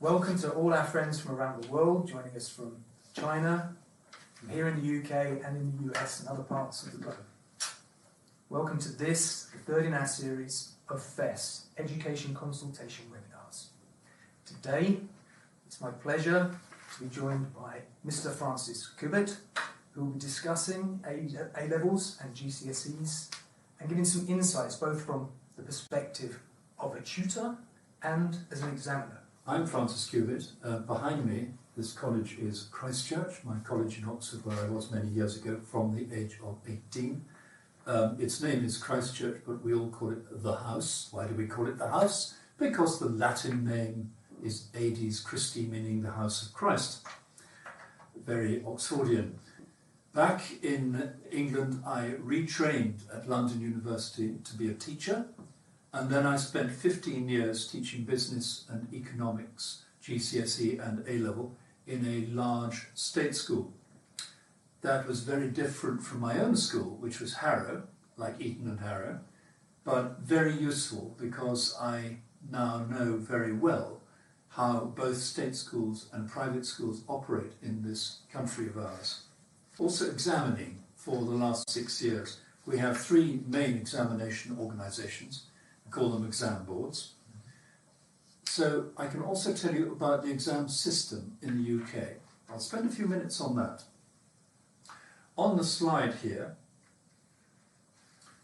Welcome to all our friends from around the world, joining us from China, from here in the UK and in the US and other parts of the globe. Welcome to this, the third in our series of FES, Education Consultation Webinars. Today, it's my pleasure to be joined by Mr. Francis Kubert, who will be discussing A Levels and GCSEs and giving some insights both from the perspective of a tutor and as an examiner. I'm Francis Kubert. Behind me, this college is Christchurch, my college in Oxford where I was many years ago from the age of 18. Its name is Christchurch, but we all call it the House. Why do we call it the House? Because the Latin name is Aedes Christi, meaning the House of Christ. Very Oxfordian. Back in England, I retrained at London University to be a teacher, and then I spent 15 years teaching business and economics, GCSE and A Level, in a large state school. That was very different from my own school, which was Harrow, like Eton and Harrow, but very useful because I now know very well how both state schools and private schools operate in this country of ours. Also examining for the last 6 years. We have 3 main examination organisations. We call them exam boards. So I can also tell you about the exam system in the UK. I'll spend a few minutes on that. On the slide here,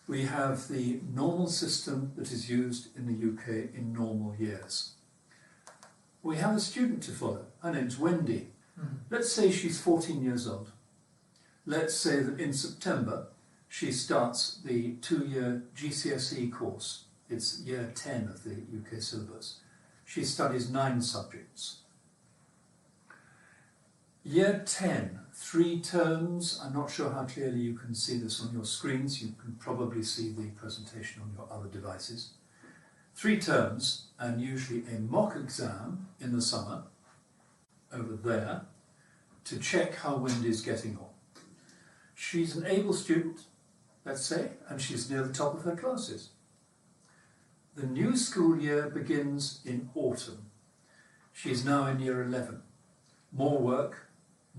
we have the normal system that is used in the UK in normal years. We have a student to follow. Her name's Wendy. Let's say she's 14 years old. Let's say that in September she starts the 2-year GCSE course. It's year 10 of the UK syllabus. She studies 9 subjects. Year 10, 3 terms. I'm not sure how clearly you can see this on your screens. You can probably see the presentation on your other devices. 3 terms, and usually a mock exam in the summer, over there, to check how Wendy's getting on. She's an able student, let's say, and she's near the top of her classes. The new school year begins in autumn. She's now in year 11. More work,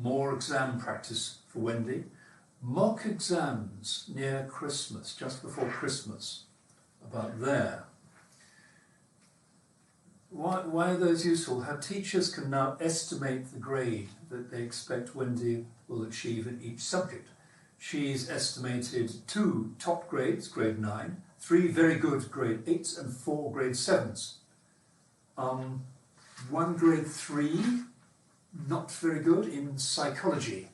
more exam practice for Wendy. Mock exams near Christmas, just before Christmas, about there. Why are those useful? Her teachers can now estimate the grade that they expect Wendy will achieve in each subject. She's estimated 2 top grades, grade 9, 3 very good grade 8s, and 4 grade 7s. 1 grade 3, not very good in psychology.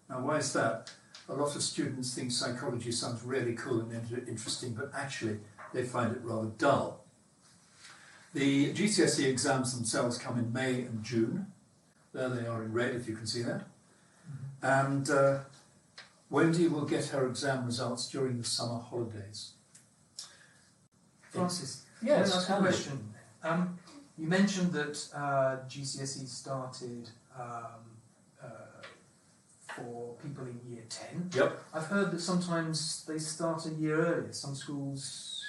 Now why is that? A lot of students think psychology sounds really cool and interesting, but actually they find it rather dull. The GCSE exams themselves come in May and June. There they are in red, if you can see that. And Wendy will get her exam results during the summer holidays. Francis, yes, can I ask a question? You mentioned that GCSE started for people in year 10. Yep. I've heard that sometimes they start a year earlier. Some schools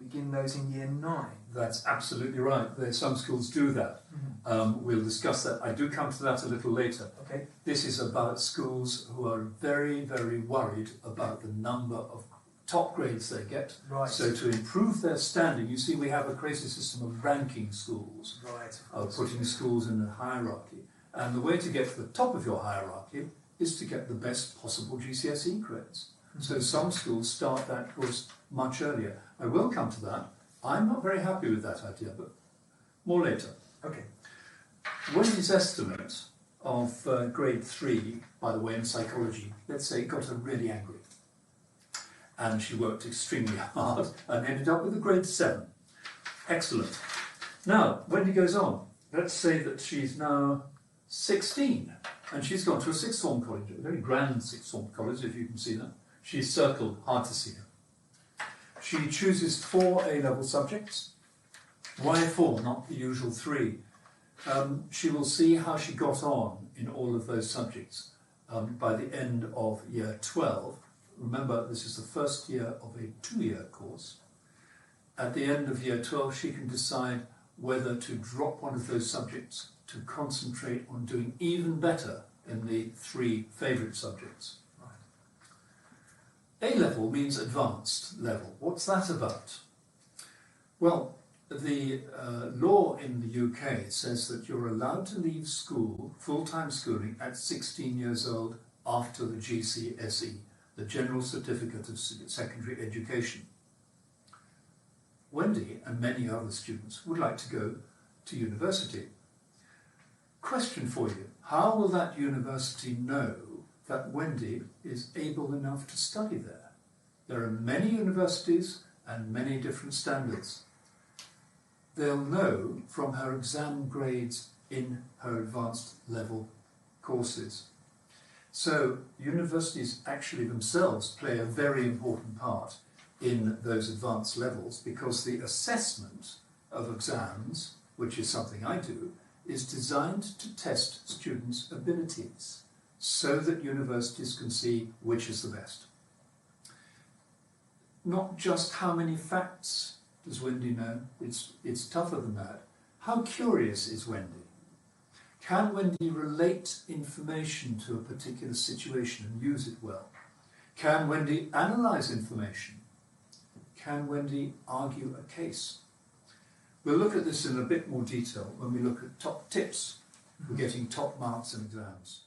begin those in year 9. That's absolutely right. Some schools do that. We'll discuss that. I do come to that a little later. Okay. This is about schools who are very, very worried about the number of top grades they get. Right. So to improve their standing, you see we have a crazy system of ranking schools, Right. of putting schools in a hierarchy. And the way to get to the top of your hierarchy is to get the best possible GCSE grades. So some schools start that course much earlier. I will come to that. I'm not very happy with that idea, but more later. Okay. Wendy's estimate of grade 3, by the way, in psychology, let's say, got her really angry. And she worked extremely hard and ended up with a grade 7. Excellent. Now, Wendy goes on. Let's say that she's now 16 and she's gone to a sixth form college, a very grand sixth form college, if you can see that. She's circled, hard to see her. She chooses 4 A-level subjects. Why 4, not the usual 3? She will see how she got on in all of those subjects by the end of year 12. Remember, this is the first year of a 2-year course. At the end of year 12, she can decide whether to drop one of those subjects to concentrate on doing even better in the 3 favourite subjects. Right. A level means advanced level. What's that about? Well, the law in the UK says that you're allowed to leave school, full-time schooling, at 16 years old after the GCSE, the General Certificate of Secondary Education. Wendy and many other students would like to go to university. Question for you: how will that university know that Wendy is able enough to study there? There are many universities and many different standards. They'll know from her exam grades in her advanced level courses. So universities actually themselves play a very important part in those advanced levels, because the assessment of exams, which is something I do, is designed to test students' abilities so that universities can see which is the best. Not just how many facts does Wendy know, it's tougher than that. How curious is Wendy? Can Wendy relate information to a particular situation and use it well? Can Wendy analyse information? Can Wendy argue a case? We'll look at this in a bit more detail when we look at top tips for getting top marks in exams.